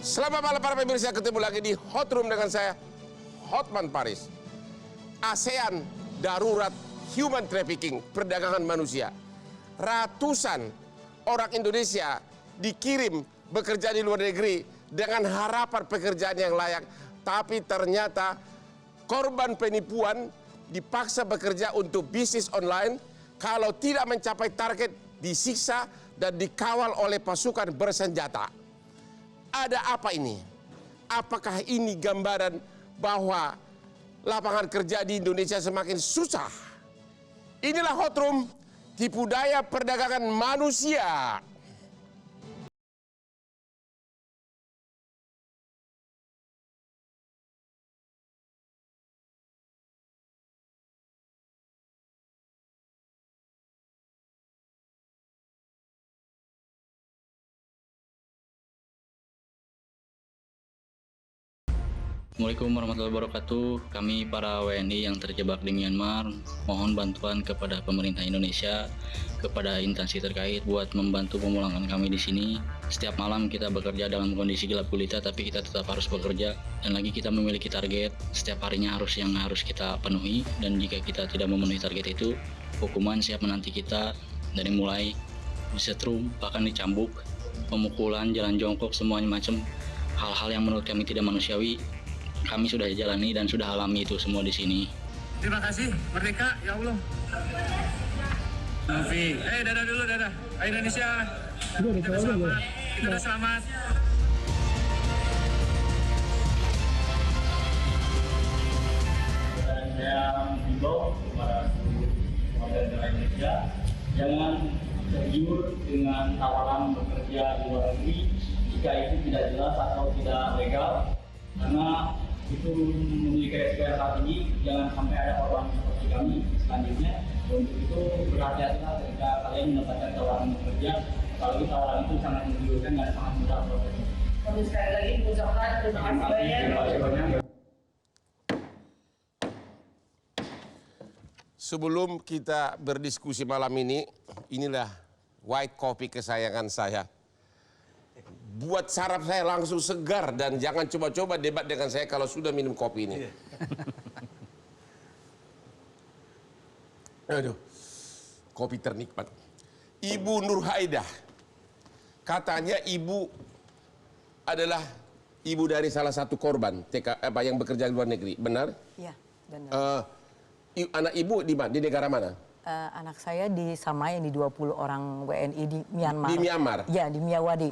Selamat malam para pemirsa, ketemu lagi di Hot Room dengan saya, Hotman Paris. ASEAN darurat human trafficking, perdagangan manusia. Ratusan orang Indonesia dikirim bekerja di luar negeri dengan harapan pekerjaan yang layak. Tapi ternyata korban penipuan dipaksa bekerja untuk bisnis online. Kalau tidak mencapai target, disiksa dan dikawal oleh pasukan bersenjata. Ada apa ini? Apakah ini gambaran bahwa lapangan kerja di Indonesia semakin susah? Inilah Hot Room, tipu daya perdagangan manusia. Assalamualaikum warahmatullahi wabarakatuh. Kami para WNI yang terjebak di Myanmar mohon bantuan kepada pemerintah Indonesia, kepada instansi terkait buat membantu pemulangan kami di sini. Setiap malam kita bekerja dalam kondisi gelap gulita, tapi kita tetap harus bekerja. Dan lagi kita memiliki target setiap harinya harus kita penuhi. Dan jika kita tidak memenuhi target itu, hukuman siap menanti kita, dari mulai disetrum, bahkan dicambuk, pemukulan, jalan jongkok, semuanya macam hal-hal yang menurut kami tidak manusiawi. Kami sudah jalani dan sudah alami itu semua di sini. Terima kasih, Merdeka, ya Allah. Novi, dadah dulu, dadah. Ayo Indonesia, kita udah selamat. Kita udah selamat. Saya menghimbau kepada seluruh warga negara Indonesia, jangan tergiur dengan tawaran bekerja di luar negeri jika itu tidak jelas atau tidak legal, karena itu memiliki resiko yang saat ini. Jangan sampai ada korban seperti kami selanjutnya. Untuk itu berhati-hatilah ketika kalian mendapatkan tawaran bekerja, apalagi tawaran itu sangat menggiurkan dan sangat mudah prosesnya. Kami sekali lagi mengucapkan terima kasih banyak. Sebelum kita berdiskusi malam ini, inilah white coffee kesayangan saya. Buat saraf saya langsung segar, dan jangan coba-coba debat dengan saya kalau sudah minum kopi ini. Aduh, kopi ternikmat. Ibu Nur Haidah, katanya ibu adalah ibu dari salah satu korban yang bekerja di luar negeri, benar? Iya, benar. Anak ibu di mana? Di negara mana? Anak saya di Samai, di 20 orang WNI di Myanmar. Di Myanmar? Iya, di Miyawadi.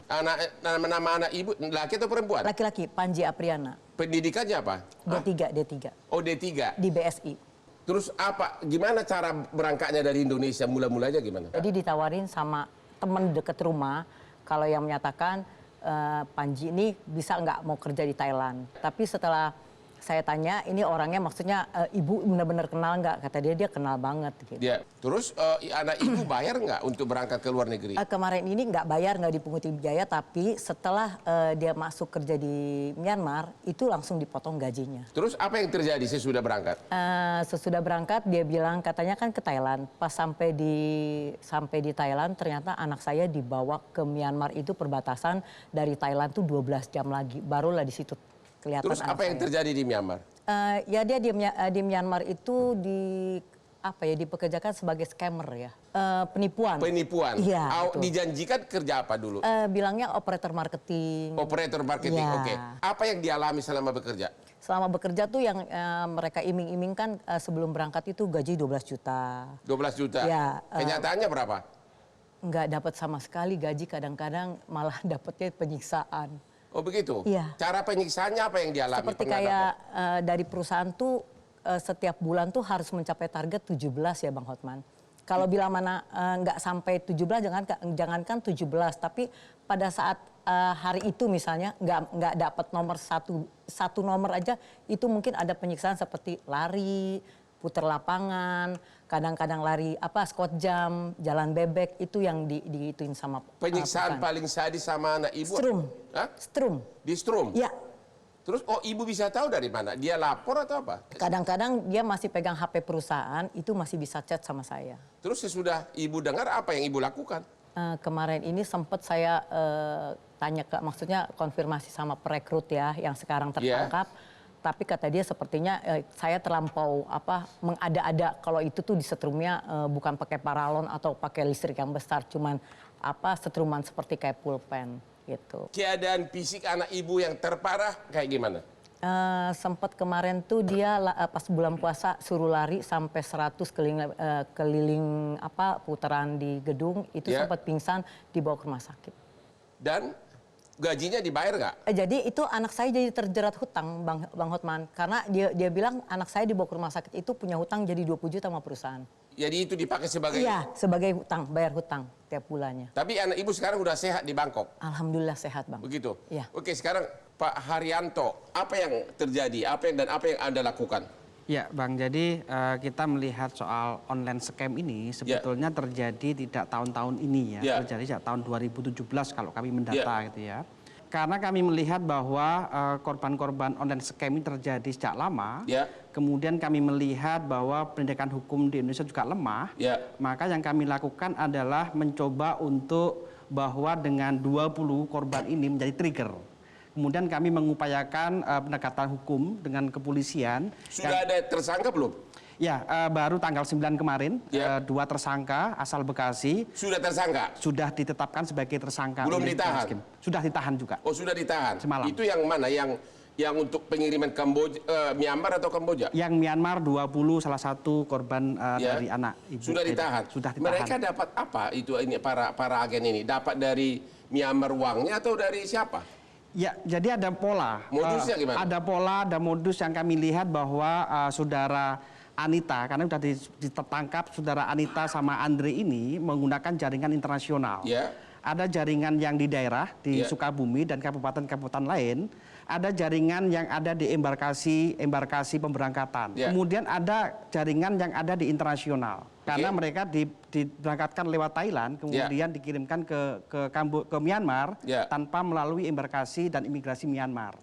Nama anak ibu, laki atau perempuan? Laki-laki, Panji Apriana. Pendidikannya apa? D3. Oh, D3. Di BSI. Terus gimana cara berangkatnya dari Indonesia? Mulanya gimana? Jadi ditawarin sama teman dekat rumah, kalau yang menyatakan Panji ini bisa nggak mau kerja di Thailand. Tapi setelah saya tanya, ini orangnya maksudnya ibu benar-benar kenal nggak? Kata dia kenal banget. Gitu. Ya, terus anak ibu bayar nggak untuk berangkat ke luar negeri? Kemarin ini nggak bayar, nggak dipunguti biaya, tapi setelah dia masuk kerja di Myanmar, itu langsung dipotong gajinya. Terus apa yang terjadi sesudah berangkat? Sesudah berangkat dia bilang katanya kan ke Thailand. Pas sampai di Thailand ternyata anak saya dibawa ke Myanmar, itu perbatasan dari Thailand tuh 12 jam lagi. Barulah di situ kelihatan. Terus apa yang terjadi di Myanmar? Ya dia di Myanmar itu dipekerjakan sebagai scammer ya. Penipuan. Penipuan. Iya. Dijanjikan kerja apa dulu? Bilangnya operator marketing. Operator marketing, Ya. oke. Apa yang dialami selama bekerja? Selama bekerja tuh yang mereka iming-imingkan sebelum berangkat itu gaji 12 juta. 12 juta? Ya. Kenyataannya berapa? Nggak dapat sama sekali gaji, kadang-kadang malah dapetnya penyiksaan. Oh begitu? Iya. Cara penyiksaannya apa yang dialami? Seperti kayak dari perusahaan tuh setiap bulan tuh harus mencapai target 17 ya Bang Hotman. Kalau bila mana nggak sampai 17, jangankan 17, tapi pada saat hari itu misalnya nggak dapat nomor satu nomor aja, itu mungkin ada penyiksaan seperti lari, putar lapangan, kadang-kadang lari squat jam, jalan bebek, itu yang diituin sama penyiksaan paling sadis sama anak ibu? Strum. Hah? Strum. Di strum? Ya. Terus ibu bisa tahu dari mana? Dia lapor atau apa? Kadang-kadang dia masih pegang HP perusahaan, itu masih bisa chat sama saya. Terus sesudah ibu dengar, apa yang ibu lakukan? Kemarin ini sempat saya tanya maksudnya konfirmasi sama perekrut ya yang sekarang tertangkap. Tapi kata dia sepertinya saya terlampau mengada-ada kalau itu tuh disetrumnya bukan pakai paralon atau pakai listrik yang besar, cuman setruman seperti kayak pulpen gitu. Keadaan fisik anak ibu yang terparah kayak gimana? Sempat kemarin tuh dia pas bulan puasa suruh lari sampai 100 keliling putaran di gedung itu sempat pingsan dibawa ke rumah sakit. Dan gajinya dibayar nggak? Jadi itu anak saya jadi terjerat hutang Bang Hotman karena dia bilang anak saya dibawa ke rumah sakit itu punya hutang jadi 20 juta sama perusahaan. Jadi itu dipakai sebagai? Iya, sebagai hutang, bayar hutang tiap bulannya. Tapi anak ibu sekarang udah sehat di Bangkok? Alhamdulillah sehat Bang. Begitu? Iya. Oke, sekarang Pak Haryanto, apa yang terjadi? Apa yang Anda lakukan? Ya Bang, jadi kita melihat soal online scam ini sebetulnya terjadi tidak tahun-tahun ini ya, terjadi sejak tahun 2017 kalau kami mendata gitu ya. Karena kami melihat bahwa korban-korban online scam ini terjadi sejak lama, kemudian kami melihat bahwa pendidikan hukum di Indonesia juga lemah, maka yang kami lakukan adalah mencoba untuk bahwa dengan 20 korban ini menjadi trigger. Kemudian kami mengupayakan pendekatan hukum dengan kepolisian. Sudah ada tersangka belum? Ya, baru tanggal 9 kemarin, 2 tersangka asal Bekasi. Sudah tersangka? Sudah ditetapkan sebagai tersangka. Belum ditahan? Sudah ditahan juga. Oh, sudah ditahan? Semalam. Itu yang mana? Yang untuk pengiriman Myanmar atau Kamboja? Yang Myanmar 20 salah satu korban dari anak ibu. Sudah ditahan? Sudah ditahan. Mereka dapat apa itu ini para agen ini? Dapat dari Myanmar uangnya atau dari siapa? Ya, jadi ada pola. Modusnya gimana? Ada pola, ada modus yang kami lihat bahwa saudara Anita, karena sudah ditangkap saudara Anita sama Andre ini menggunakan jaringan internasional. Ada jaringan yang di daerah, di Sukabumi dan kabupaten-kabupaten lain. Ada jaringan yang ada di embarkasi pemberangkatan. Kemudian ada jaringan yang ada di internasional. Karena mereka diberangkatkan lewat Thailand, kemudian dikirimkan ke Myanmar tanpa melalui embarkasi dan imigrasi Myanmar.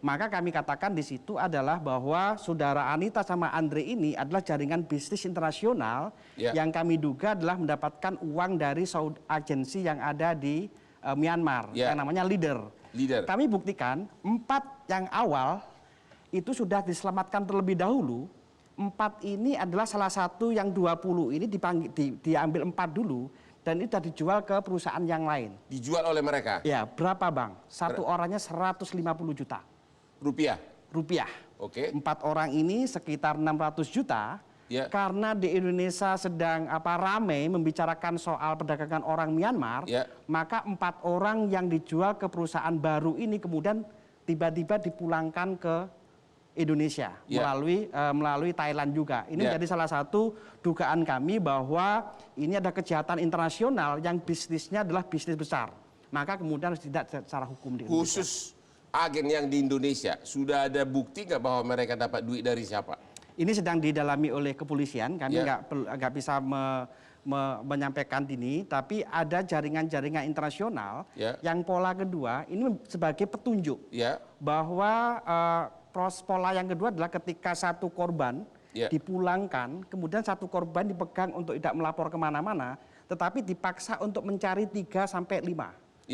Maka kami katakan di situ adalah bahwa saudara Anita sama Andre ini adalah jaringan bisnis internasional yang kami duga adalah mendapatkan uang dari agensi yang ada di Myanmar, yang namanya Leader. Kami buktikan 4 yang awal itu sudah diselamatkan terlebih dahulu. 4 ini adalah salah satu yang 20 ini diambil 4 dulu dan itu sudah dijual ke perusahaan yang lain. Dijual oleh mereka? Ya, berapa Bang? Satu orangnya 150 juta. Rupiah? Rupiah. 4 orang ini sekitar 600 juta. Karena di Indonesia sedang ramai membicarakan soal perdagangan orang Myanmar, maka 4 orang yang dijual ke perusahaan baru ini kemudian tiba-tiba dipulangkan ke Indonesia melalui Thailand juga. Ini menjadi salah satu dugaan kami bahwa ini ada kejahatan internasional yang bisnisnya adalah bisnis besar. Maka kemudian harus ditindak secara hukum di Indonesia. Khusus agen yang di Indonesia, sudah ada bukti nggak bahwa mereka dapat duit dari siapa? Ini sedang didalami oleh kepolisian. Kami nggak bisa menyampaikan ini, tapi ada jaringan-jaringan internasional yang pola kedua ini sebagai petunjuk bahwa pola yang kedua adalah ketika satu korban dipulangkan, kemudian satu korban dipegang untuk tidak melapor kemana-mana, tetapi dipaksa untuk mencari 3 sampai 5.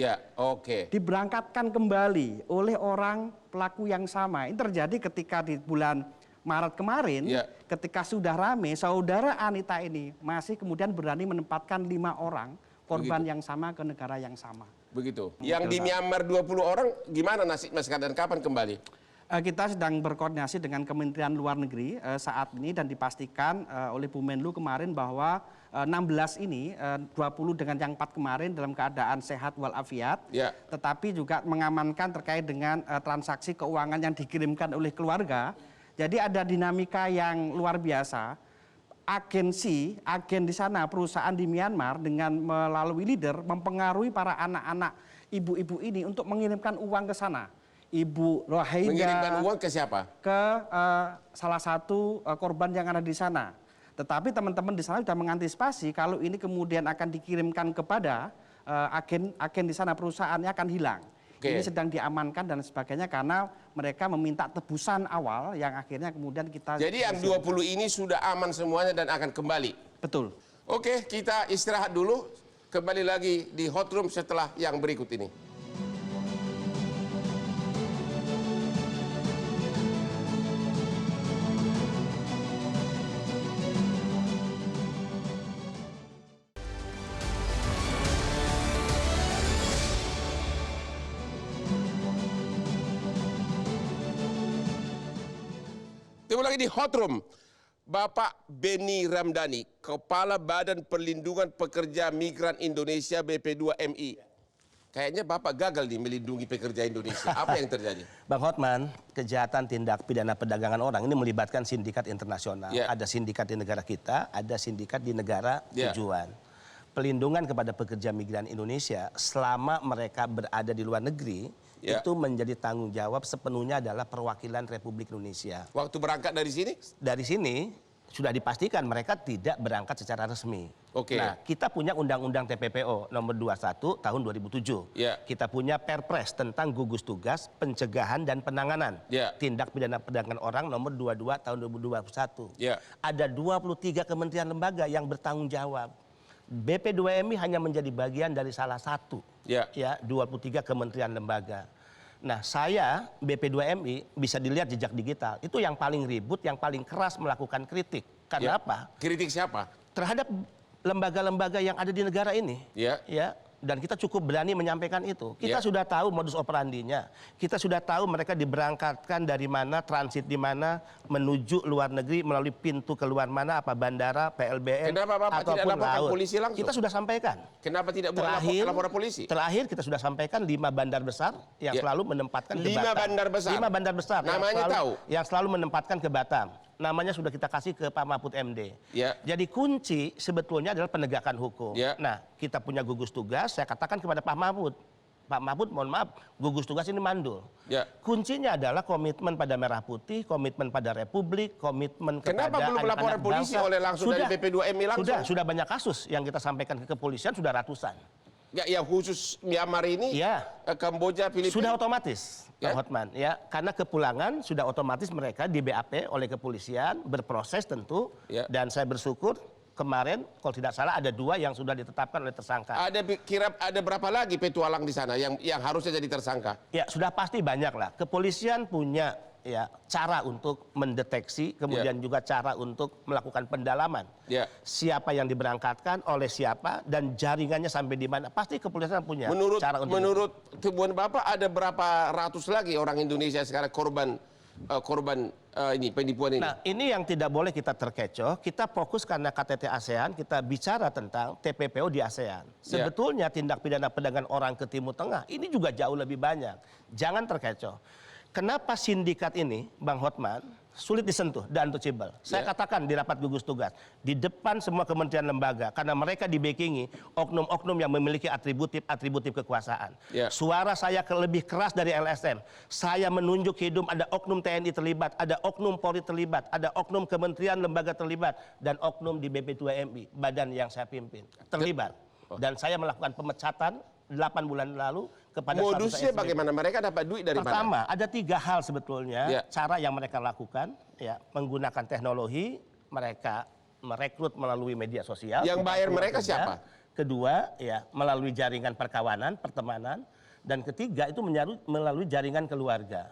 Diberangkatkan kembali oleh orang pelaku yang sama. Ini terjadi ketika di bulan Maret kemarin, ketika sudah rame, saudara Anita ini masih kemudian berani menempatkan 5 orang korban yang sama ke negara yang sama. Begitu. Yang di Myanmar 20 orang gimana nasibnya sekarang dan kapan kembali? Kita sedang berkoordinasi dengan Kementerian Luar Negeri saat ini dan dipastikan oleh Bu Menlu kemarin bahwa 16 ini, 20 dengan yang 4 kemarin dalam keadaan sehat walafiat, tetapi juga mengamankan terkait dengan transaksi keuangan yang dikirimkan oleh keluarga. Jadi ada dinamika yang luar biasa. Agen di sana, perusahaan di Myanmar dengan melalui Leader mempengaruhi para anak-anak ibu-ibu ini untuk mengirimkan uang ke sana. Ibu Rohingya mengirimkan uang ke siapa? Ke salah satu korban yang ada di sana. Tetapi teman-teman di sana sudah mengantisipasi kalau ini kemudian akan dikirimkan kepada agen di sana, perusahaannya akan hilang. Ini sedang diamankan dan sebagainya karena mereka meminta tebusan awal yang akhirnya kemudian kita... Jadi yang 20 ini sudah aman semuanya dan akan kembali? Betul. Oke, kita istirahat dulu. kembali lagi di Hot Room setelah yang berikut ini. Ketemu lagi di Hot Room. Bapak Beni Ramdhani, Kepala Badan Perlindungan Pekerja Migran Indonesia BP2MI. Kayaknya Bapak gagal nih melindungi pekerja Indonesia. Apa yang terjadi? Bang Hotman, kejahatan tindak pidana perdagangan orang ini melibatkan sindikat internasional. Ada sindikat di negara kita, ada sindikat di negara tujuan. Pelindungan kepada pekerja migran Indonesia selama mereka berada di luar negeri itu menjadi tanggung jawab sepenuhnya adalah perwakilan Republik Indonesia. Waktu berangkat dari sini? Dari sini sudah dipastikan mereka tidak berangkat secara resmi. Nah, kita punya Undang-Undang TPPO nomor 21 tahun 2007. Kita punya Perpres tentang gugus tugas pencegahan dan penanganan tindak pidana perdagangan orang nomor 22 tahun 2021. Ada 23 kementerian lembaga yang bertanggung jawab. BP2MI hanya menjadi bagian dari salah satu 23 kementerian lembaga. Nah, saya BP2MI bisa dilihat jejak digital itu yang paling ribut, yang paling keras melakukan kritik. Karena apa? Kritik siapa? Terhadap lembaga-lembaga yang ada di negara ini. Dan kita cukup berani menyampaikan itu. Kita sudah tahu modus operandinya. Kita sudah tahu mereka diberangkatkan dari mana, transit di mana, menuju luar negeri melalui pintu keluar mana, apa bandara, PLBN, kenapa Bapak ataupun tidak laporkan laut. polisi langsung? Kita sudah sampaikan. Kenapa tidak buat laporan polisi? Terakhir kita sudah sampaikan 5 bandar besar yang selalu menempatkan ke Batam. 5 bandar besar? 5 bandar besar. Namanya yang selalu menempatkan ke Batam. Namanya sudah kita kasih ke Pak Mahfud MD. Jadi kunci sebetulnya adalah penegakan hukum. Nah, kita punya gugus tugas, saya katakan kepada Pak Mahfud. Pak Mahfud, mohon maaf, gugus tugas ini mandul. Kuncinya adalah komitmen pada Merah Putih, komitmen pada Republik, komitmen kepada kenapa belum laporan polisi oleh langsung dari BP2MI langsung? Sudah banyak kasus yang kita sampaikan ke kepolisian, sudah ratusan. Yang khusus Myanmar ini, Kamboja, Filipina? Sudah otomatis, Pak Hotman. Karena kepulangan sudah otomatis mereka di BAP oleh kepolisian, berproses tentu. Dan saya bersyukur kemarin, kalau tidak salah ada 2 yang sudah ditetapkan oleh tersangka. Ada berapa lagi petualang di sana yang harusnya jadi tersangka? Ya, sudah pasti banyak lah. Kepolisian punya cara untuk mendeteksi, kemudian juga cara untuk melakukan pendalaman. Siapa yang diberangkatkan, oleh siapa, dan jaringannya sampai di mana. Pasti kepolisian punya cara untuk menurut temuan Bapak, ada berapa ratus lagi orang Indonesia sekarang korban ini penipuan ini? Nah, ini yang tidak boleh kita terkecoh. Kita fokus karena KTT ASEAN, kita bicara tentang TPPO di ASEAN. Sebetulnya tindak pidana perdagangan orang ke Timur Tengah ini juga jauh lebih banyak. Jangan terkecoh. Kenapa sindikat ini, Bang Hotman, sulit disentuh dan untouchable? Saya katakan di rapat gugus tugas, di depan semua kementerian lembaga, karena mereka dibackingi oknum-oknum yang memiliki atributif kekuasaan. Suara saya lebih keras dari LSM. Saya menunjuk hidup ada oknum TNI terlibat, ada oknum Polri terlibat, ada oknum kementerian lembaga terlibat, dan oknum di BP2MI, badan yang saya pimpin, terlibat. Dan saya melakukan pemecatan 8 bulan lalu kepada modusnya bagaimana? Mereka dapat duit dari mana? Pertama, ada 3 hal sebetulnya cara yang mereka lakukan, menggunakan teknologi, mereka merekrut melalui media sosial. Yang bayar mereka siapa? Kedua, melalui jaringan perkawanan, pertemanan, dan ketiga itu melalui jaringan keluarga.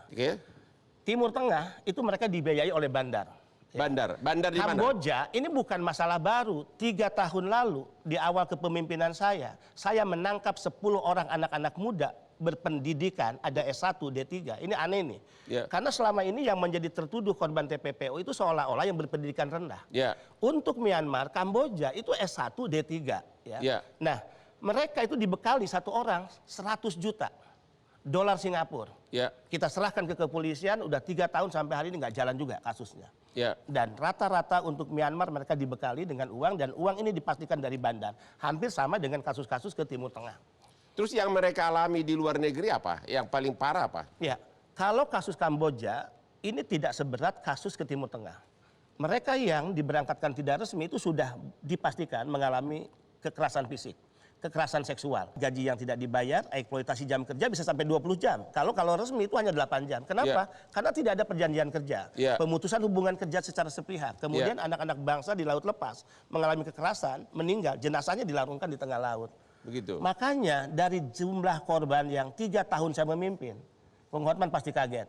Timur Tengah itu mereka dibiayai oleh bandar. Bandar di mana? Kamboja ini bukan masalah baru. 3 tahun lalu di awal kepemimpinan saya menangkap 10 orang anak-anak muda berpendidikan, ada S1, D3. Ini aneh nih. Karena selama ini yang menjadi tertuduh korban TPPO itu seolah-olah yang berpendidikan rendah. Untuk Myanmar, Kamboja itu S1, D3. Nah, mereka itu dibekali 1 orang 100 juta dolar Singapura. Kita serahkan ke kepolisian, udah 3 tahun sampai hari ini nggak jalan juga kasusnya. Dan rata-rata untuk Myanmar mereka dibekali dengan uang, dan uang ini dipastikan dari bandar. Hampir sama dengan kasus-kasus ke Timur Tengah. Terus yang mereka alami di luar negeri apa? Yang paling parah apa? Kalau kasus Kamboja ini tidak seberat kasus ke Timur Tengah. Mereka yang diberangkatkan tidak resmi itu sudah dipastikan mengalami kekerasan fisik, kekerasan seksual, gaji yang tidak dibayar, eksploitasi jam kerja bisa sampai 20 jam. Kalau resmi itu hanya 8 jam. Kenapa? Karena tidak ada perjanjian kerja. Pemutusan hubungan kerja secara sepihak. Kemudian anak-anak bangsa di laut lepas mengalami kekerasan, meninggal, jenazahnya dilarungkan di tengah laut. Begitu. Makanya dari jumlah korban yang 3 tahun saya memimpin, Bung Hotman pasti kaget.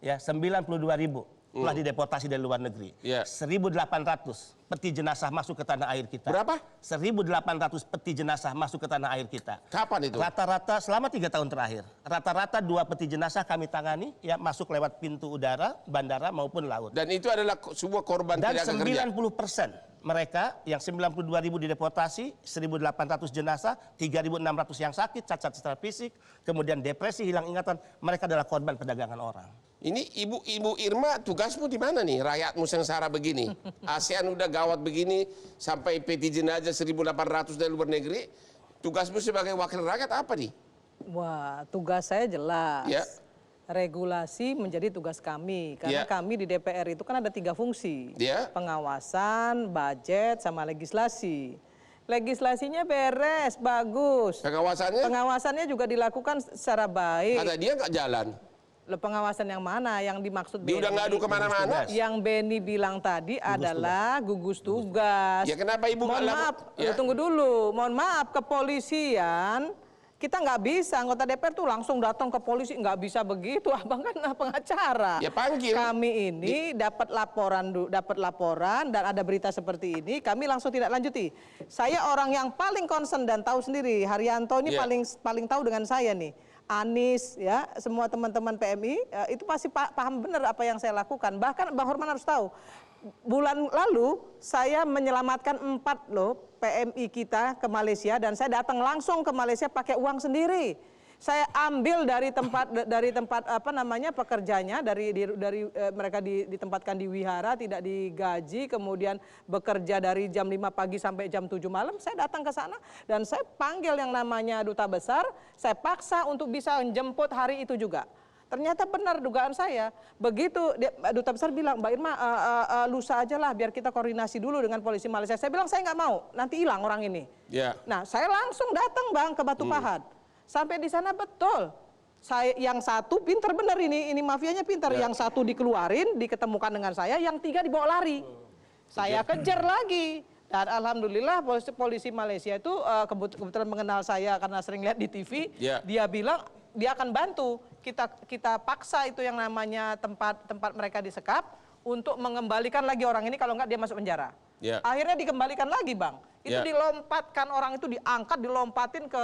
Ya, 92.000 telah dideportasi dari luar negeri. 1.800 peti jenazah masuk ke tanah air kita. Berapa? 1.800 peti jenazah masuk ke tanah air kita. Kapan itu? Rata-rata selama 3 tahun terakhir. Rata-rata 2 peti jenazah kami tangani ya masuk lewat pintu udara, bandara maupun laut. Dan itu adalah sebuah korban Dan tenaga kerja. 90% mereka yang 92.000 dideportasi, 1.800 jenazah, 3.600 yang sakit, cacat secara fisik, kemudian depresi, hilang ingatan, mereka adalah korban perdagangan orang. Ini Ibu Irma tugasmu di mana nih? Rakyatmu sengsara begini. ASEAN udah gawat begini, sampai peti jenazah 1.800 dari luar negeri. Tugasmu sebagai wakil rakyat apa nih? Wah, tugas saya jelas. Ya. Regulasi menjadi tugas kami. Karena kami di DPR itu kan ada 3 fungsi. Pengawasan, budget, sama legislasi. Legislasinya beres, bagus. Pengawasannya? Pengawasannya juga dilakukan secara baik. Kata dia nggak jalan. Pengawasan yang mana? Yang dimaksud Dia udah ngadu kemana-mana. Yang Beni bilang tadi adalah gugus tugas. Ya kenapa Ibu nggak maaf, tunggu dulu. Mohon maaf, kepolisian kita nggak bisa, anggota DPR tuh langsung datang ke polisi, nggak bisa begitu. Abang kan pengacara. Ya panggil. Kami ini dapat laporan dan ada berita seperti ini, kami langsung tidak lanjuti. Saya orang yang paling concern dan tahu sendiri. Haryanto ini paling tahu dengan saya nih. Anies, ya, semua teman-teman PMI itu pasti paham benar apa yang saya lakukan. Bahkan Bang Horman harus tahu, bulan lalu saya menyelamatkan 4 PMI kita ke Malaysia dan saya datang langsung ke Malaysia pakai uang sendiri. Saya ambil dari tempat apa namanya pekerjanya dari mereka ditempatkan di wihara, tidak digaji, kemudian bekerja dari jam 5 pagi sampai jam 7 malam. Saya datang ke sana dan saya panggil yang namanya duta besar, saya paksa untuk bisa menjemput hari itu juga. Ternyata benar dugaan saya. Begitu duta besar bilang, Mbak Irma lusa aja lah biar kita koordinasi dulu dengan polisi Malaysia. Saya bilang saya nggak mau, nanti hilang orang ini. Nah saya langsung datang Bang ke Batu Pahat. Sampai di sana betul. Saya yang satu pinter bener ini mafianya pinter. Yang satu dikeluarin, diketemukan dengan saya, yang 3 dibawa lari. Saya kejar lagi. Dan alhamdulillah polisi Malaysia itu kebetulan mengenal saya karena sering lihat di TV. Dia bilang dia akan bantu. Kita paksa itu yang namanya tempat mereka disekap untuk mengembalikan lagi orang ini, kalau enggak dia masuk penjara. Akhirnya dikembalikan lagi Bang. Itu dilompatkan, orang itu diangkat, dilompatin ke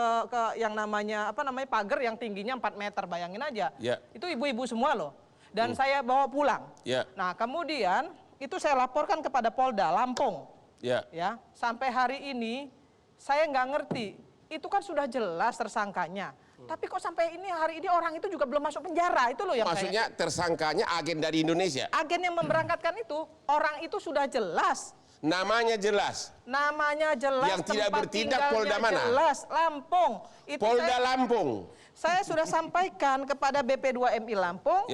yang namanya pagar yang tingginya 4 meter, bayangin aja. Itu ibu-ibu semua loh. Dan saya bawa pulang. Nah kemudian itu saya laporkan kepada Polda Lampung. Ya, sampai hari ini saya nggak ngerti. Itu kan sudah jelas tersangkanya. Tapi kok sampai hari ini orang itu juga belum masuk penjara, itu loh yang maksudnya tersangkanya agen dari Indonesia. Agen yang memberangkatkan itu, orang itu sudah jelas. Namanya jelas. Namanya jelas. Yang tidak bertindak Polda mana? Jelas, Lampung. Itu Polda Lampung. Saya sudah sampaikan kepada BP2MI Lampung.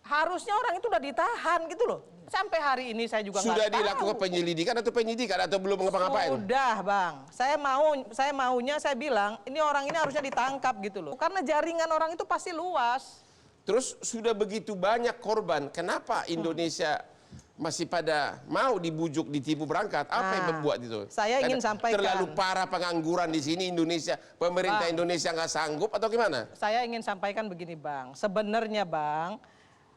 Harusnya orang itu udah ditahan gitu loh. Sampai hari ini saya juga nggak tahu. Sudah dilakukan penyelidikan atau penyidikan atau belum ngapa-ngapain? Sudah Bang. Saya bilang ini orang ini harusnya ditangkap gitu loh. Karena jaringan orang itu pasti luas. Terus sudah begitu banyak korban, kenapa Indonesia masih pada mau dibujuk, ditipu berangkat? Apa yang membuat itu? Saya ingin sampaikan. Terlalu parah pengangguran di sini Indonesia, pemerintah Indonesia nggak sanggup atau gimana? Saya ingin sampaikan begini Bang. Sebenarnya Bang,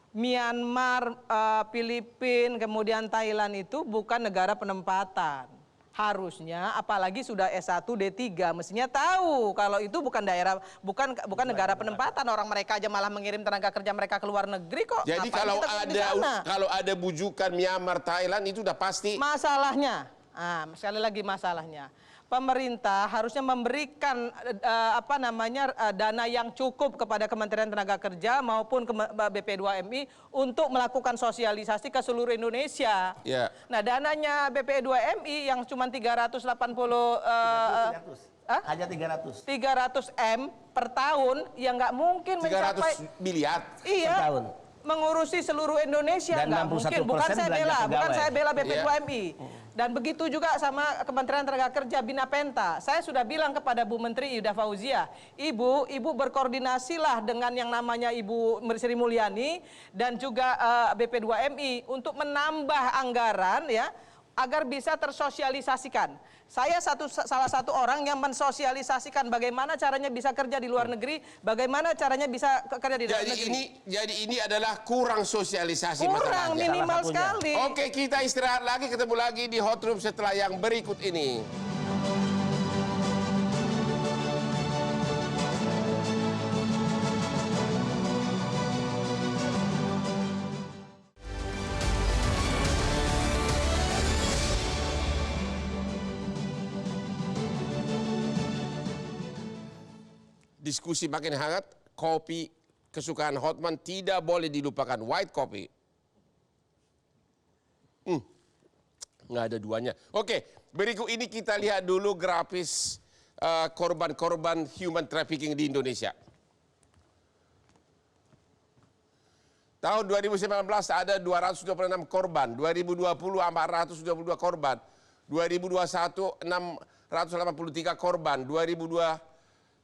Myanmar, Filipina, kemudian Thailand itu bukan negara penempatan. Harusnya apalagi sudah S1 D3 mestinya tahu kalau itu bukan daerah, bukan negara penempatan. Orang mereka aja malah mengirim tenaga kerja mereka ke luar negeri kok. Jadi kalau ada bujukan Myanmar, Thailand itu udah pasti. Masalahnya, sekali lagi masalahnya, pemerintah harusnya memberikan dana yang cukup kepada Kementerian Tenaga Kerja maupun ke BP2MI untuk melakukan sosialisasi ke seluruh Indonesia. Nah, dananya BP2MI yang cuma 380 hanya 300 M per tahun, ya nggak mungkin 300 mencapai miliar per tahun. Mengurusi seluruh Indonesia nggak mungkin. Bukan saya bela BP2MI. Dan begitu juga sama Kementerian Tenaga Kerja Bina Penta. Saya sudah bilang kepada Bu Menteri Ida Fauzia, Ibu berkoordinasilah dengan yang namanya Ibu Sri Mulyani dan juga BP2MI untuk menambah anggaran ya agar bisa tersosialisasikan. Saya salah satu orang yang mensosialisasikan bagaimana caranya bisa kerja di luar negeri, bagaimana caranya bisa kerja di dalam negeri. Jadi ini adalah kurang sosialisasi. Kurang, masalahnya. minimal sekali. Oke, kita istirahat lagi, ketemu lagi di Hot Room setelah yang berikut ini. Diskusi makin hangat, kopi kesukaan Hotman tidak boleh dilupakan, white coffee. Nggak ada duanya. Oke, berikut ini kita lihat dulu grafis korban-korban human trafficking di Indonesia. Tahun 2019 ada 226 korban, 2020 422 korban, 2021 683 korban, 2022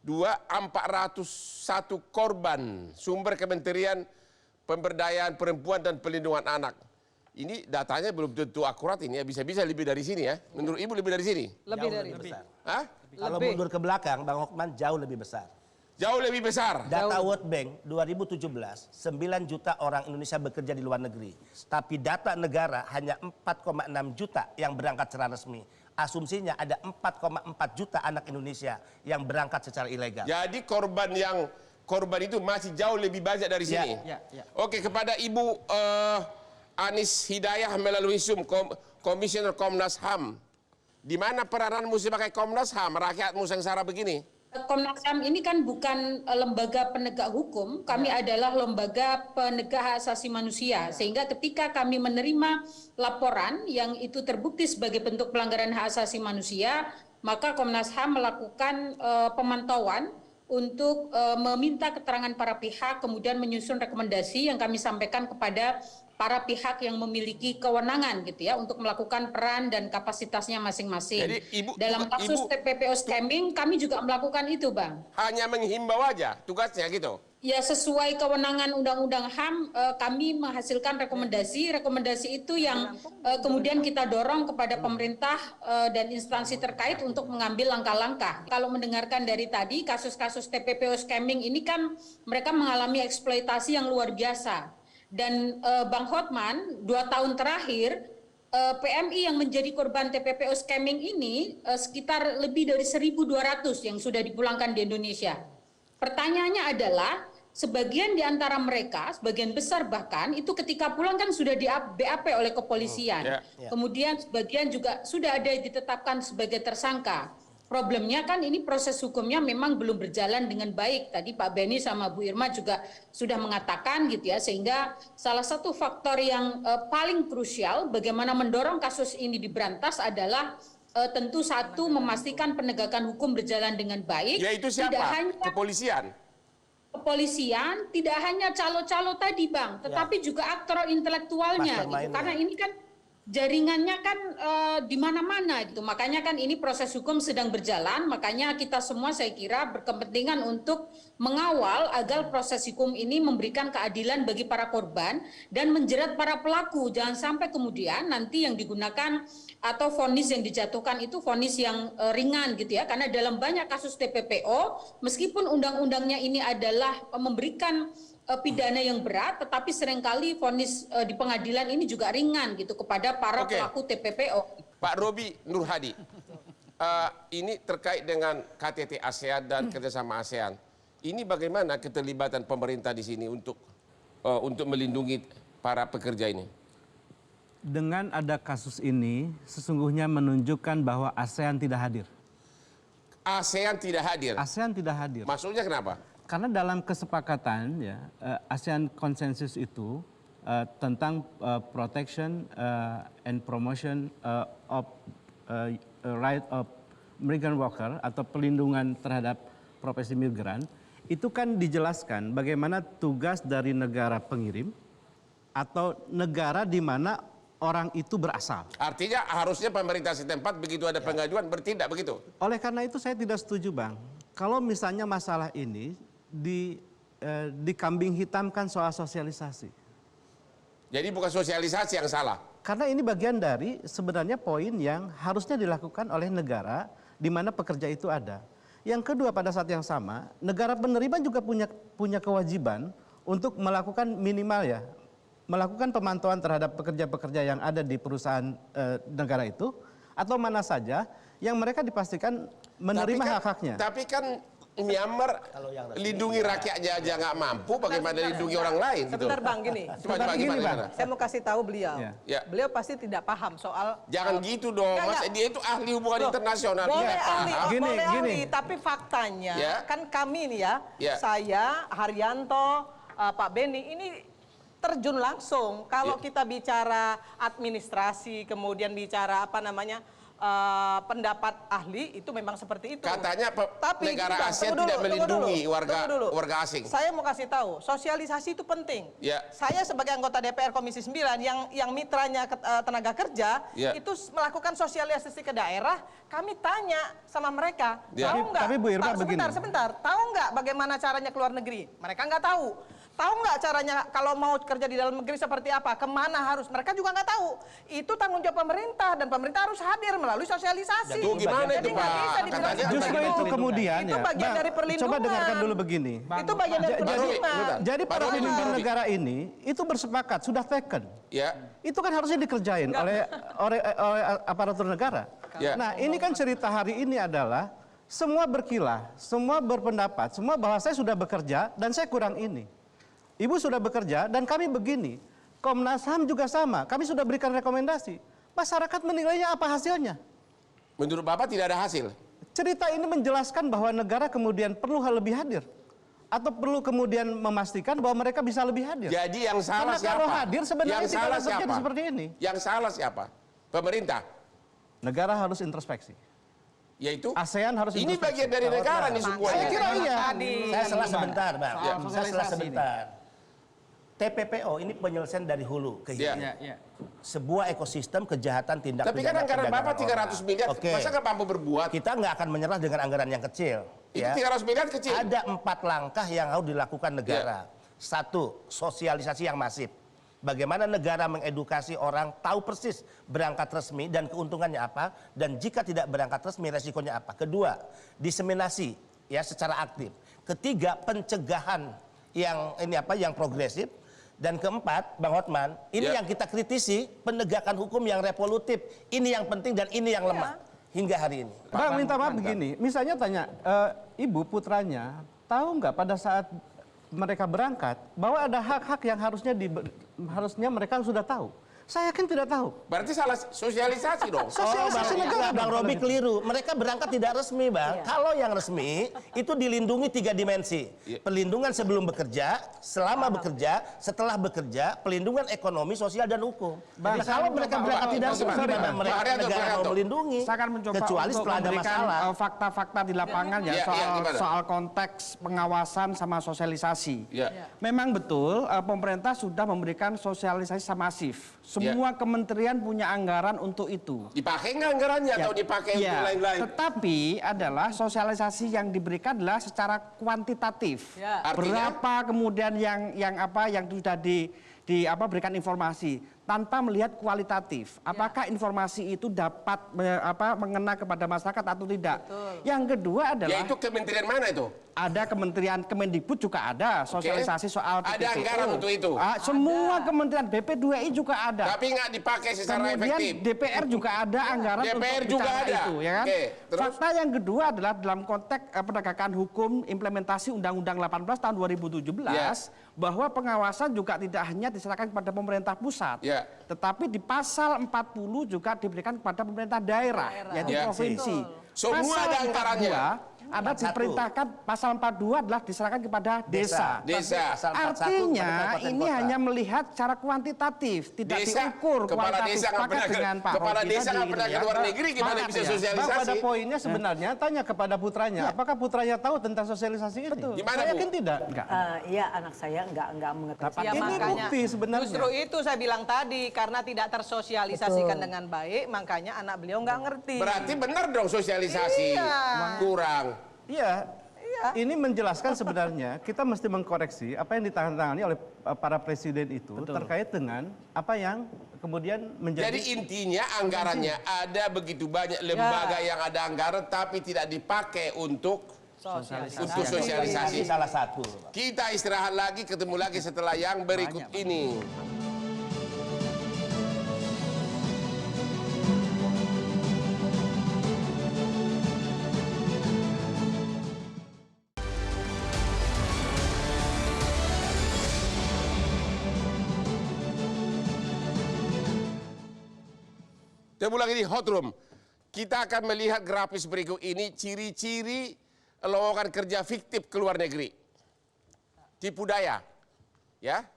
401 korban. Sumber Kementerian Pemberdayaan Perempuan dan Perlindungan Anak. Ini datanya belum tentu akurat ini ya, bisa-bisa lebih dari sini ya. Menurut Ibu lebih dari sini? Lebih dari besar. Hah? Kalau mundur ke belakang, Bang Hotman jauh lebih besar. Jauh lebih besar. Data World Bank 2017, 9 juta orang Indonesia bekerja di luar negeri. Tapi data negara hanya 4,6 juta yang berangkat secara resmi. Asumsinya ada 4,4 juta anak Indonesia yang berangkat secara ilegal. Jadi korban itu masih jauh lebih banyak dari sini. Oke, kepada Ibu Anis Hidayah melalui Zoom, Komisioner Komnas HAM. Di mana perananmu sebagai Komnas HAM, rakyatmu sengsara begini? Komnas HAM ini kan bukan lembaga penegak hukum, kami adalah lembaga penegak hak asasi manusia. Sehingga ketika kami menerima laporan yang itu terbukti sebagai bentuk pelanggaran hak asasi manusia, maka Komnas HAM melakukan pemantauan untuk meminta keterangan para pihak, kemudian menyusun rekomendasi yang kami sampaikan kepada para pihak yang memiliki kewenangan gitu ya untuk melakukan peran dan kapasitasnya masing-masing. Jadi, dalam kasus TPPO scamming kami juga melakukan itu, Bang. Hanya menghimbau aja tugasnya gitu. Ya sesuai kewenangan Undang-Undang HAM kami menghasilkan rekomendasi itu yang kemudian kita dorong kepada pemerintah dan instansi terkait untuk mengambil langkah-langkah. Kalau mendengarkan dari tadi kasus-kasus TPPO scamming ini kan mereka mengalami eksploitasi yang luar biasa. Dan Bang Hotman, 2 tahun terakhir PMI yang menjadi korban TPPO scamming ini sekitar lebih dari 1.200 yang sudah dipulangkan di Indonesia. Pertanyaannya adalah sebagian di antara mereka, sebagian besar bahkan itu ketika pulang kan sudah di BAP oleh kepolisian. Kemudian sebagian juga sudah ada yang ditetapkan sebagai tersangka. Problemnya kan ini proses hukumnya memang belum berjalan dengan baik. Tadi Pak Benny sama Bu Irma juga sudah mengatakan gitu ya, sehingga salah satu faktor yang paling krusial bagaimana mendorong kasus ini diberantas adalah tentu satu memastikan penegakan hukum berjalan dengan baik. Yaitu siapa? Tidak hanya kepolisian, tidak hanya calo-calo tadi Bang, tetapi juga aktor intelektualnya gitu. Karena ini kan jaringannya kan di mana-mana gitu. Makanya kan ini proses hukum sedang berjalan, makanya kita semua saya kira berkepentingan untuk mengawal agar proses hukum ini memberikan keadilan bagi para korban dan menjerat para pelaku. Jangan sampai kemudian nanti yang digunakan atau vonis yang dijatuhkan itu vonis yang ringan gitu ya. Karena dalam banyak kasus TPPO, meskipun undang-undangnya ini adalah memberikan pidana yang berat, tetapi seringkali vonis di pengadilan ini juga ringan gitu kepada para pelaku TPPO. Pak Robi Nur Hadi, ini terkait dengan KTT ASEAN dan kerjasama ASEAN. Ini bagaimana keterlibatan pemerintah di sini untuk melindungi para pekerja ini? Dengan ada kasus ini, sesungguhnya menunjukkan bahwa ASEAN tidak hadir. ASEAN tidak hadir? ASEAN tidak hadir. Maksudnya kenapa? Karena dalam kesepakatan ya ASEAN Consensus itu tentang protection and promotion of right of migrant worker atau pelindungan terhadap profesi migran, itu kan dijelaskan bagaimana tugas dari negara pengirim atau negara di mana orang itu berasal. Artinya harusnya pemerintah setempat begitu ada pengaduan bertindak begitu? Oleh karena itu saya tidak setuju Bang. Kalau misalnya masalah ini dikambing hitamkan soal sosialisasi. Jadi bukan sosialisasi yang salah? Karena ini bagian dari sebenarnya poin yang harusnya dilakukan oleh negara di mana pekerja itu ada. Yang kedua, pada saat yang sama, negara penerima juga punya kewajiban untuk melakukan minimal ya, melakukan pemantauan terhadap pekerja-pekerja yang ada di perusahaan negara itu, atau mana saja yang mereka dipastikan menerima hak-haknya. Tapi kan Myanmar lindungi rakyatnya aja nggak mampu, bagaimana lindungi orang lain? Sebentar gitu. Bang, gini. Coba gimana? Saya mau kasih tahu beliau. Ya. Beliau pasti tidak paham soal. Jangan gitu dong, Mas. Dia itu ahli hubungan internasional. Boleh Dia ahli, paham. boleh ahli, tapi faktanya kan kami nih ya, saya, Haryanto, Pak Beni ini terjun langsung. Kalau kita bicara administrasi, kemudian bicara apa namanya, pendapat ahli itu memang seperti itu. Katanya tapi negara ASEAN tidak melindungi warga asing. Saya mau kasih tahu, sosialisasi itu penting. Ya. Saya sebagai anggota DPR Komisi 9 yang mitranya tenaga kerja itu melakukan sosialisasi ke daerah, kami tanya sama mereka, tahu nggak? Tapi Bu Irma sebentar, tahu nggak bagaimana caranya keluar negeri? Mereka nggak tahu. Tahu nggak caranya kalau mau kerja di dalam negeri seperti apa? Kemana harus? Mereka juga nggak tahu. Itu tanggung jawab pemerintah dan pemerintah harus hadir melalui sosialisasi. Itu gimana itu Pak? Justru itu kemudian itu bagian dari perlindungan. Coba dengarkan dulu begini. Itu bagian dari perlindungan. Jadi para pemimpin negara ini itu bersepakat, sudah taken. Ya. Itu kan harusnya dikerjain oleh aparatur negara. Ya. Nah, ini kan cerita hari ini adalah semua berkilah, semua berpendapat, semua bahwa saya sudah bekerja dan saya kurang ini. Ibu sudah bekerja dan kami begini. Komnas HAM juga sama, kami sudah berikan rekomendasi. Masyarakat menilainya apa hasilnya? Menurut Bapak tidak ada hasil? Cerita ini menjelaskan bahwa negara kemudian perlu lebih hadir. Atau perlu kemudian memastikan bahwa mereka bisa lebih hadir. Jadi yang salah Karena siapa? kalau hadir sebenarnya yang salah tidak terjadi siapa? seperti ini. Yang salah siapa? Pemerintah? Negara harus introspeksi. Yaitu? ASEAN harus ini bagian dari negara nih semuanya. Saya kira iya. Saya salah sebentar, Bang. Saya salah sebentar. TPPO ini penyelesaian dari hulu ke hilir. Sebuah ekosistem kejahatan tindak Tapi kan anggaran Bapak 300 miliar, masa nggak mampu berbuat? Kita nggak akan menyerah dengan anggaran yang kecil. Itu 300 miliar kecil. Ada 4 langkah yang harus dilakukan negara. Satu, sosialisasi yang masif. Bagaimana negara mengedukasi orang tahu persis berangkat resmi dan keuntungannya apa, dan jika tidak berangkat resmi resikonya apa. Kedua, diseminasi ya secara aktif. Ketiga, pencegahan yang progresif. Dan keempat, Bang Hotman, ini yang kita kritisi, penegakan hukum yang revolutif. Ini yang penting dan ini yang lemah hingga hari ini. Bang, minta maaf begini, misalnya tanya, ibu putranya tahu nggak pada saat mereka berangkat bahwa ada hak-hak yang harusnya mereka sudah tahu. Saya yakin tidak tahu. Berarti salah sosialisasi dong. Sosialisasi negara. Bang Robi keliru. Mereka berangkat tidak resmi, Bang. Kalau yang resmi itu dilindungi 3 dimensi. Perlindungan sebelum bekerja, selama bekerja, setelah bekerja, pelindungan ekonomi, sosial dan hukum. Nah, kalau mereka berangkat tidak resmi, gimana mereka negara mau melindungi? Saya akan mencoba kecuali untuk setelah ada memberikan masalah. Fakta-fakta di lapangan soal konteks pengawasan sama sosialisasi. Memang betul pemerintah sudah memberikan sosialisasi masif. Semua kementerian punya anggaran untuk itu. Dipakai nggak anggarannya atau dipakai untuk lain-lain? Tetapi adalah sosialisasi yang diberikan adalah secara kuantitatif. Berapa kemudian yang sudah berikan informasi tanpa melihat kualitatif. Apakah informasi itu dapat mengena kepada masyarakat atau tidak? Betul. Yang kedua adalah yaitu kementerian mana itu? Ada kementerian Kemendikbud juga ada sosialisasi soal TPPO. Ada anggaran untuk itu? Semua kementerian BP2I juga ada. Tapi nggak dipakai secara Kemudian efektif. DPR juga ada anggaran DPR untuk juga bicara ada. itu, ya kan? Terus? Fakta yang kedua adalah dalam konteks penegakan hukum implementasi Undang-Undang 18 tahun 2017 bahwa pengawasan juga tidak hanya diserahkan kepada pemerintah pusat, tetapi di pasal 40 juga diberikan kepada pemerintah daerah. Yaitu provinsi. Semua ada anggarannya. Ada diperintahkan pasal 42 adalah diserahkan kepada desa. Artinya ini hanya melihat secara kuantitatif, tidak diukur kualitatif. Kepala desa nggak pernah ke luar negeri, gimana bisa sosialisasi? Pada poinnya sebenarnya tanya kepada putranya, apakah putranya tahu tentang sosialisasi ini? Gimana, saya yakin tidak. Iya, anak saya nggak mengetahui. Ini bukti sebenarnya. Justru itu saya bilang tadi, karena tidak tersosialisasikan dengan baik, makanya anak beliau nggak ngerti. Berarti benar dong sosialisasi kurang. Iya. Ini menjelaskan sebenarnya kita mesti mengkoreksi apa yang ditandatangani oleh para presiden itu terkait dengan apa yang kemudian menjadi. Jadi intinya anggarannya ada begitu banyak lembaga yang ada anggaran tapi tidak dipakai untuk sosialisasi. Salah satu. Kita istirahat lagi, ketemu lagi setelah yang berikut ini. Ketemu lagi di Hot Room. Kita akan melihat grafis berikut ini ciri-ciri lowongan kerja fiktif ke luar negeri. Tipu daya. Ya.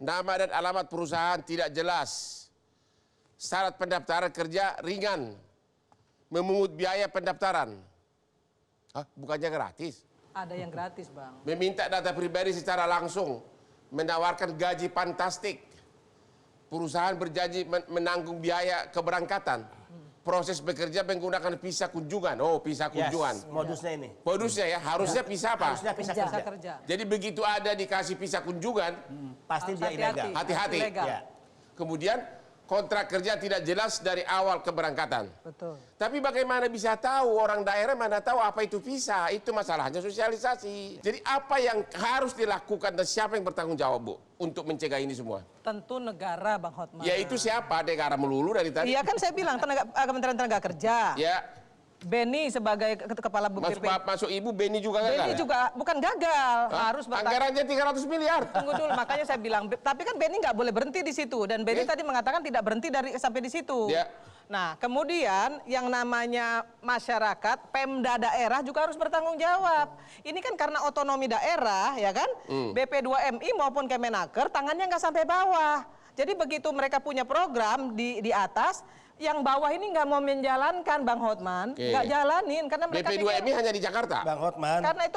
Nama dan alamat perusahaan tidak jelas. Syarat pendaftaran kerja ringan. Memungut biaya pendaftaran. Hah, bukannya gratis? Ada yang gratis, Bang. Meminta data pribadi secara langsung. Menawarkan gaji fantastik. Perusahaan berjanji menanggung biaya keberangkatan. Proses bekerja menggunakan visa kunjungan. Oh, visa kunjungan. Yes, modusnya ini. Modusnya ya, harusnya visa apa? Harusnya visa kerja. Jadi begitu ada dikasih visa kunjungan, pasti dia ilegal. Hati-hati. Ya. Kemudian kontrak kerja tidak jelas dari awal keberangkatan. Betul. Tapi bagaimana bisa tahu orang daerah mana tahu apa itu visa? Itu masalahnya sosialisasi. Jadi apa yang harus dilakukan dan siapa yang bertanggung jawab, Bu, untuk mencegah ini semua? Tentu negara, Bang Hotman. Ya itu siapa? Negara melulu dari tadi. Iya kan saya bilang Kementerian Tenaga Kerja. Ya. Beni sebagai kepala BPP. Masuk Ibu Beni juga gagal. Beni juga bukan gagal, harus anggarannya 300 miliar. Tunggu dulu, makanya saya bilang. Tapi kan Beni nggak boleh berhenti di situ dan Beni tadi mengatakan tidak berhenti sampai di situ. Ya. Nah, kemudian yang namanya masyarakat, Pemda daerah juga harus bertanggung jawab. Ini kan karena otonomi daerah, ya kan? BP2MI maupun Kemenaker tangannya nggak sampai bawah. Jadi begitu mereka punya program di atas, yang bawah ini nggak mau menjalankan, Bang Hotman, nggak jalanin karena mereka BP2MI hanya di Jakarta, Bang Hotman. Karena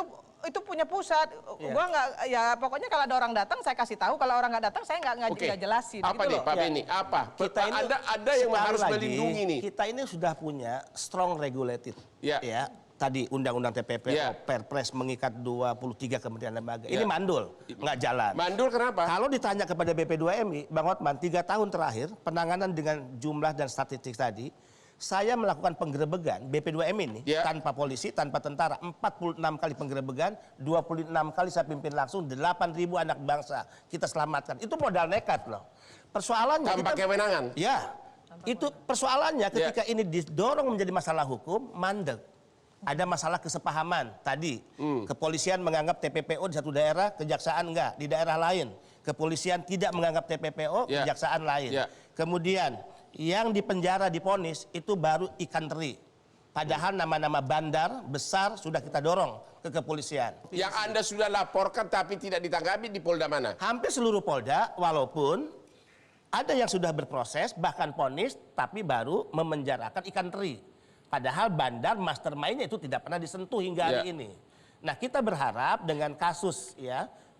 itu punya pusat. Gua nggak, ya pokoknya kalau ada orang datang saya kasih tahu, kalau orang nggak datang saya nggak jelasin. Apa gitu nih, Pak Beni? Apa? Kita ini ada yang harus melindungi nih. Kita ini sudah punya strong regulated. Ya. Tadi undang-undang TPPO, Perpres mengikat 23 kementerian lembaga. Ini mandul, nggak jalan. Mandul kenapa? Kalau ditanya kepada BP2MI, Bang Hotman, 3 tahun terakhir penanganan dengan jumlah dan statistik tadi, saya melakukan penggerebegan BP2MI ini tanpa polisi, tanpa tentara, 46 kali penggerebegan, 26 kali saya pimpin langsung, 8.000 anak bangsa kita selamatkan. Itu modal nekat loh. Persoalannya tanpa kewenangan. Ya, itu persoalannya ketika ini didorong menjadi masalah hukum, mandek. Ada masalah kesepahaman tadi. Kepolisian menganggap TPPO di satu daerah, kejaksaan enggak. Di daerah lain, kepolisian tidak menganggap TPPO, kejaksaan lain. Kemudian yang dipenjara diponis itu baru ikan teri. Padahal nama-nama bandar besar sudah kita dorong ke kepolisian. Yang Anda sudah laporkan tapi tidak ditanggapi di Polda mana? Hampir seluruh Polda, walaupun ada yang sudah berproses bahkan ponis tapi baru memenjarakan ikan teri. Padahal bandar mastermind-nya itu tidak pernah disentuh hingga hari ini. Nah, kita berharap dengan kasus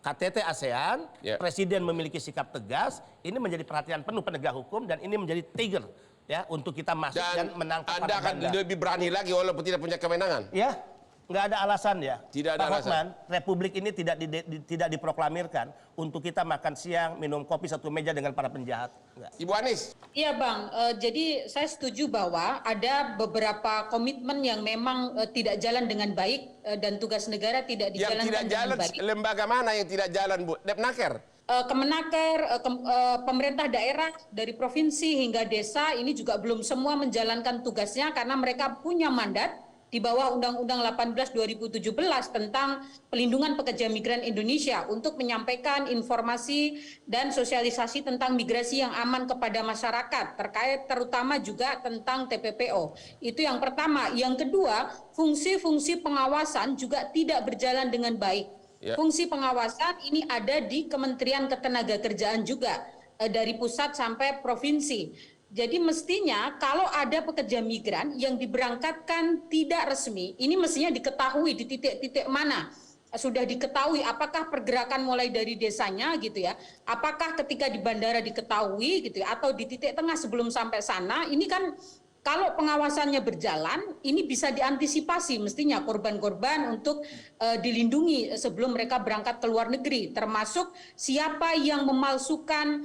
KTT ASEAN, Presiden memiliki sikap tegas, ini menjadi perhatian penuh penegak hukum dan ini menjadi trigger untuk kita masuk dan menangkap Anda akan lebih berani lagi walaupun tidak punya kewenangan. Ya, nggak ada alasan ya. Tidak ada Pak alasan. Hotman, Republik ini tidak diproklamirkan untuk kita makan siang, minum kopi satu meja dengan para penjahat. Enggak. Ibu Anies. Iya Bang, jadi saya setuju bahwa ada beberapa komitmen yang memang tidak jalan dengan baik dan tugas negara tidak dijalankan dengan baik. Lembaga mana yang tidak jalan, Bu? Depnaker? Kemenaker, pemerintah daerah dari provinsi hingga desa ini juga belum semua menjalankan tugasnya karena mereka punya mandat di bawah Undang-Undang 18 2017 tentang pelindungan pekerja migran Indonesia untuk menyampaikan informasi dan sosialisasi tentang migrasi yang aman kepada masyarakat terkait terutama juga tentang TPPO. Itu yang pertama. Yang kedua, fungsi-fungsi pengawasan juga tidak berjalan dengan baik. Fungsi pengawasan ini ada di Kementerian Ketenagakerjaan juga dari pusat sampai provinsi. Jadi mestinya kalau ada pekerja migran yang diberangkatkan tidak resmi, ini mestinya diketahui di titik-titik mana. Sudah diketahui apakah pergerakan mulai dari desanya gitu ya, apakah ketika di bandara diketahui gitu ya, atau di titik tengah sebelum sampai sana, ini kan kalau pengawasannya berjalan, ini bisa diantisipasi mestinya korban-korban untuk dilindungi sebelum mereka berangkat ke luar negeri, termasuk siapa yang memalsukan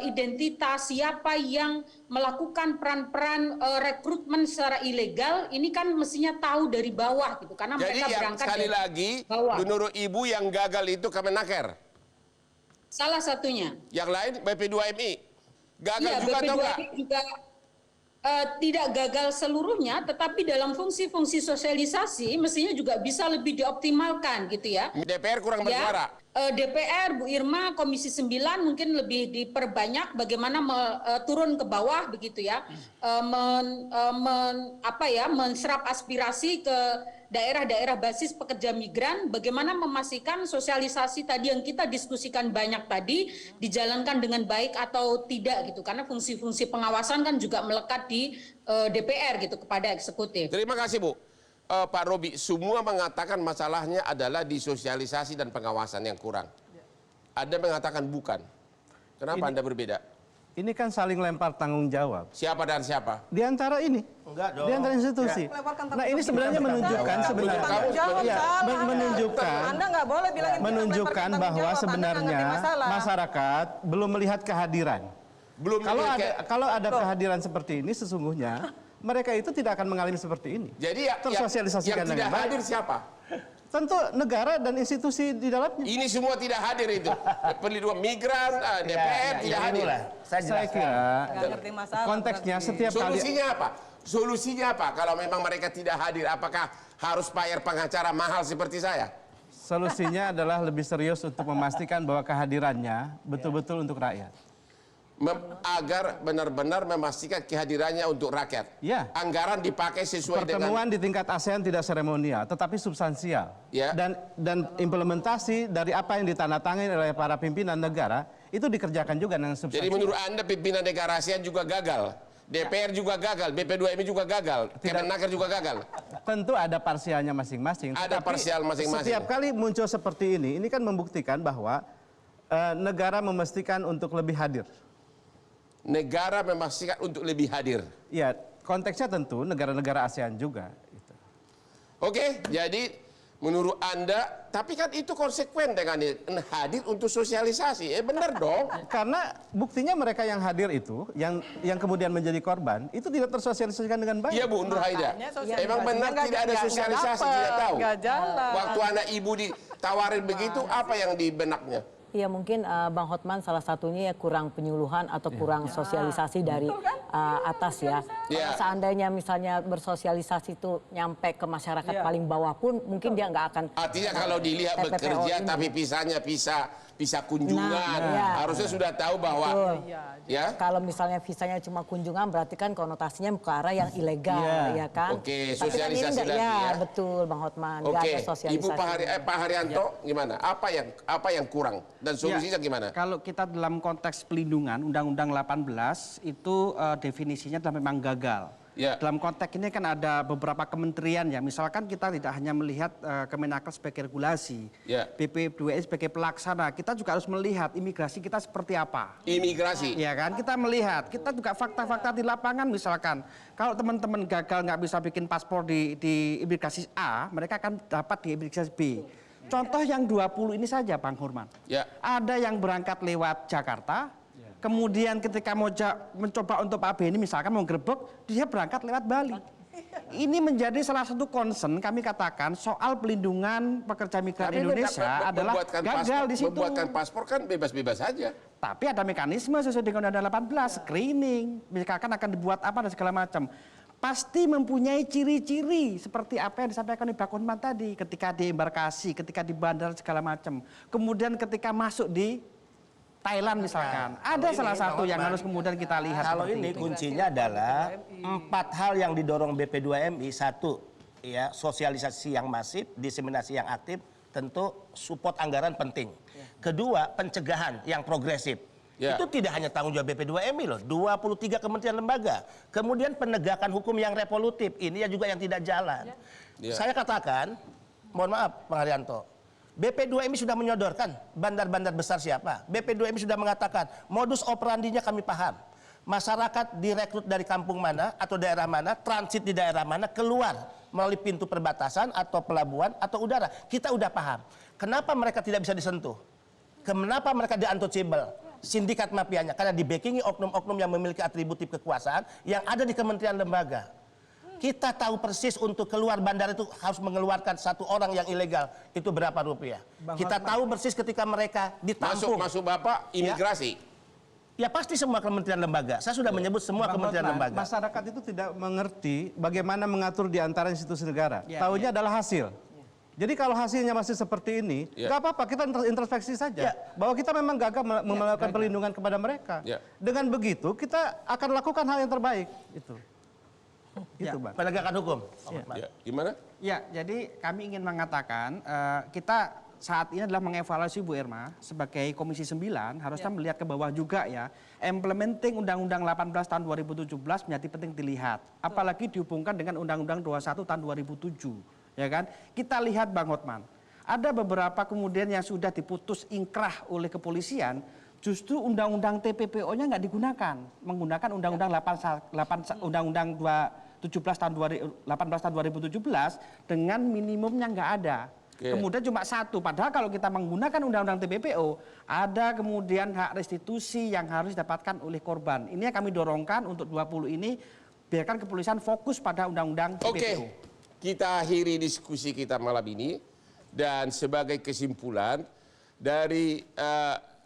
identitas, siapa yang melakukan peran-peran rekrutmen secara ilegal, ini kan mestinya tahu dari bawah gitu, karena Jadi mereka yang berangkat sekali dari lagi, bawah. menurut Ibu yang gagal itu Kemenaker. Salah satunya. Yang lain BP2MI. Gagal Iya, juga atau enggak? BP2MI juga tidak gagal seluruhnya, tetapi dalam fungsi-fungsi sosialisasi mestinya juga bisa lebih dioptimalkan gitu ya. DPR kurang bersuara. DPR, Bu Irma, Komisi 9 mungkin lebih diperbanyak bagaimana turun ke bawah begitu ya, menserap aspirasi ke daerah-daerah basis pekerja migran, bagaimana memastikan sosialisasi tadi yang kita diskusikan banyak tadi dijalankan dengan baik atau tidak gitu, karena fungsi-fungsi pengawasan kan juga melekat di DPR gitu kepada eksekutif. Terima kasih Bu. Pak Robi, semua mengatakan masalahnya adalah di sosialisasi dan pengawasan yang kurang. Anda mengatakan bukan. Kenapa Anda berbeda? Ini kan saling lempar tanggung jawab. Siapa dan siapa? Di antara ini. Enggak dong. Di antara institusi. Nah ini sebenarnya menunjukkan Anda nggak boleh bilang menunjukkan bahwa sebenarnya masyarakat belum melihat kehadiran. Kalau ada kehadiran seperti ini sesungguhnya mereka itu tidak akan mengalami seperti ini. Jadi tersosialisasikan yang tidak hadir siapa? Tentu negara dan institusi di dalamnya. Ini semua tidak hadir itu. Perlindungan migran, DPR tidak hadir. Saya kira konteksnya setiap kali. Solusinya apa? Solusinya apa? Kalau memang mereka tidak hadir, apakah harus bayar pengacara mahal seperti saya? Solusinya adalah lebih serius untuk memastikan bahwa kehadirannya betul-betul untuk rakyat. Agar benar-benar memastikan kehadirannya untuk rakyat. Ya. Anggaran dipakai sesuai Pertemuan di tingkat ASEAN tidak seremonial, tetapi substansial. Ya. Dan implementasi dari apa yang ditandatangani oleh para pimpinan negara itu dikerjakan juga dengan substansial. Jadi menurut Anda pimpinan negara ASEAN juga gagal? DPR juga gagal, BP2MI juga gagal, Kemenaker juga gagal? Tentu ada parsialnya masing-masing. Ada parsial masing-masing. Setiap kali muncul seperti ini kan membuktikan bahwa negara memastikan untuk lebih hadir. Negara memastikan untuk lebih hadir. Ya, konteksnya tentu negara-negara ASEAN juga. Oke, jadi menurut Anda, tapi kan itu konsekuen dengan hadir untuk sosialisasi. Benar dong. Karena buktinya mereka yang hadir itu, yang kemudian menjadi korban, itu tidak tersosialisasikan dengan baik. Iya Bu Nur Haida. Emang benar tidak ada sosialisasi, tidak tahu. Waktu anak ibu ditawarin begitu, apa yang di benaknya? Iya mungkin Bang Hotman salah satunya ya kurang penyuluhan atau kurang sosialisasi dari atas ya. Kalau seandainya misalnya bersosialisasi itu nyampe ke masyarakat paling bawah pun mungkin dia nggak akan. Artinya kalau dilihat bekerja tapi pisahnya pisah kunjungan, harusnya sudah tahu bahwa ya. Kalau misalnya visanya cuma kunjungan berarti kan konotasinya ke arah yang ilegal ya kan. Oke, tapi sosialisasi kan ini lagi ya. Betul Bang Hotman. Oke, ada sosialisasi. Ibu Pak Haryanto gimana? Apa yang kurang dan solusinya gimana? Kalau kita dalam konteks pelindungan Undang-Undang 18 itu definisinya adalah memang gagal. Dalam konteks ini kan ada beberapa kementerian ya, misalkan kita tidak hanya melihat Kemenaker sebagai regulasi, BP2MI sebagai pelaksana, kita juga harus melihat imigrasi kita seperti apa. Imigrasi? Ya kan, kita melihat, kita juga fakta-fakta di lapangan misalkan, kalau teman-teman gagal nggak bisa bikin paspor di imigrasi A, mereka akan dapat di imigrasi B. Contoh yang 20 ini saja Bang Hurman. Ada yang berangkat lewat Jakarta, kemudian ketika mau mencoba untuk Pak Beni misalkan mau gerbek, dia berangkat lewat Bali. Ini menjadi salah satu concern kami katakan soal pelindungan pekerja migran Indonesia adalah gagal di situ. Membuatkan paspor kan bebas-bebas saja. Tapi ada mekanisme sesuai dengan Undang-Undang 18, screening, misalkan akan dibuat apa dan segala macam. Pasti mempunyai ciri-ciri seperti apa yang disampaikan oleh Bang Hotman tadi, ketika di embarkasi, ketika di bandara segala macam. Kemudian ketika masuk di Thailand misalkan, ada salah satu yang harus kemudian kita lihat. Kalau ini kuncinya adalah 4 hal yang didorong BP2MI. 1, ya sosialisasi yang masif, diseminasi yang aktif, tentu support anggaran penting. Kedua, pencegahan yang progresif. Itu tidak hanya tanggung jawab BP2MI loh, 23 kementerian lembaga. Kemudian penegakan hukum yang revolutif, ini juga yang tidak jalan. Saya katakan, mohon maaf Pak Haryanto, BP2MI sudah menyodorkan bandar-bandar besar siapa. BP2MI sudah mengatakan modus operandinya kami paham. Masyarakat direkrut dari kampung mana atau daerah mana, transit di daerah mana, keluar melalui pintu perbatasan atau pelabuhan atau udara. Kita udah paham. Kenapa mereka tidak bisa disentuh? Kenapa mereka di-untouchable? Sindikat mafianya. Karena di-backingi oknum-oknum yang memiliki atributif kekuasaan yang ada di kementerian lembaga. Kita tahu persis untuk keluar bandara itu harus mengeluarkan satu orang yang ilegal. Itu berapa rupiah. Kita tahu persis ketika mereka ditampung. Masuk Bapak, imigrasi. Ya pasti semua kementerian lembaga. Saya sudah menyebut semua kementerian lembaga. Masyarakat itu tidak mengerti bagaimana mengatur di antara institusi negara. Taunya adalah hasil. Jadi kalau hasilnya masih seperti ini, nggak apa-apa, kita introspeksi saja. Bahwa kita memang gagal melakukan perlindungan kepada mereka. Dengan begitu, kita akan lakukan hal yang terbaik. Itu Bang. Penegakan hukum. Gimana? Ya, jadi kami ingin mengatakan, kita saat ini adalah mengevaluasi Bu Irma sebagai Komisi 9 harusnya melihat ke bawah juga ya. Implementing Undang-Undang 18 tahun 2017 menjadi penting dilihat. Apalagi dihubungkan dengan Undang-Undang 21 tahun 2007. Ya kan? Kita lihat Bang Hotman, ada beberapa kemudian yang sudah diputus ingkrah oleh kepolisian, justru Undang-Undang TPPO-nya nggak digunakan. Menggunakan Undang-Undang 18 tahun 2017 dengan minimumnya nggak ada. Kemudian cuma satu, padahal kalau kita menggunakan Undang-Undang TPPO, ada kemudian hak restitusi yang harus didapatkan oleh korban. Ini yang kami dorongkan untuk 20 ini, biarkan kepolisian fokus pada Undang-Undang TPPO. Kita akhiri diskusi kita malam ini, dan sebagai kesimpulan dari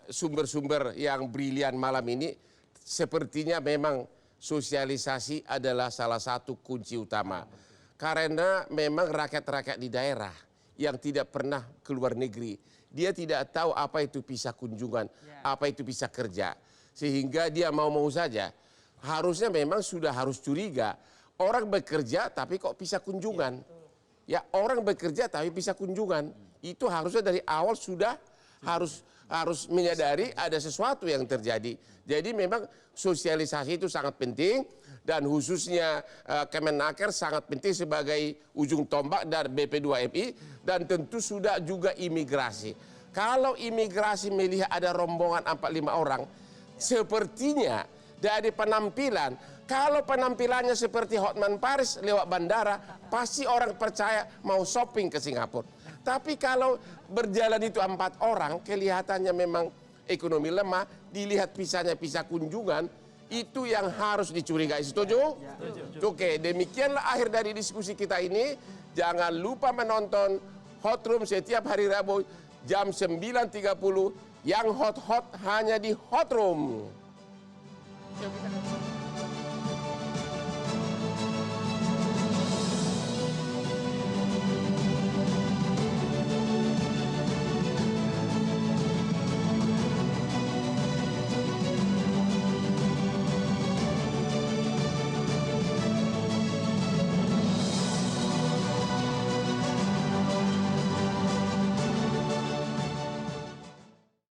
sumber-sumber yang brilian malam ini, sepertinya memang sosialisasi adalah salah satu kunci utama. Karena memang rakyat-rakyat di daerah yang tidak pernah keluar negeri, dia tidak tahu apa itu pisah kunjungan, apa itu pisah kerja. Sehingga dia mau-mau saja, harusnya memang sudah harus curiga. Orang bekerja tapi kok pisah kunjungan. Ya, orang bekerja tapi pisah kunjungan. Itu harusnya dari awal sudah harus menyadari ada sesuatu yang terjadi. Jadi memang sosialisasi itu sangat penting. Dan khususnya Kemenaker sangat penting sebagai ujung tombak dari BP2MI, dan tentu sudah juga imigrasi. Kalau imigrasi melihat ada rombongan 4-5 orang, sepertinya dari penampilan, kalau penampilannya seperti Hotman Paris lewat bandara, pasti orang percaya mau shopping ke Singapura. Tapi kalau berjalan itu 4 orang, kelihatannya memang ekonomi lemah, dilihat pisahnya pisah kunjungan, itu yang harus dicurigai. Setuju? Oke, demikianlah akhir dari diskusi kita ini. Jangan lupa menonton Hot Room setiap hari Rabu jam 9.30. Yang hot-hot hanya di Hot Room.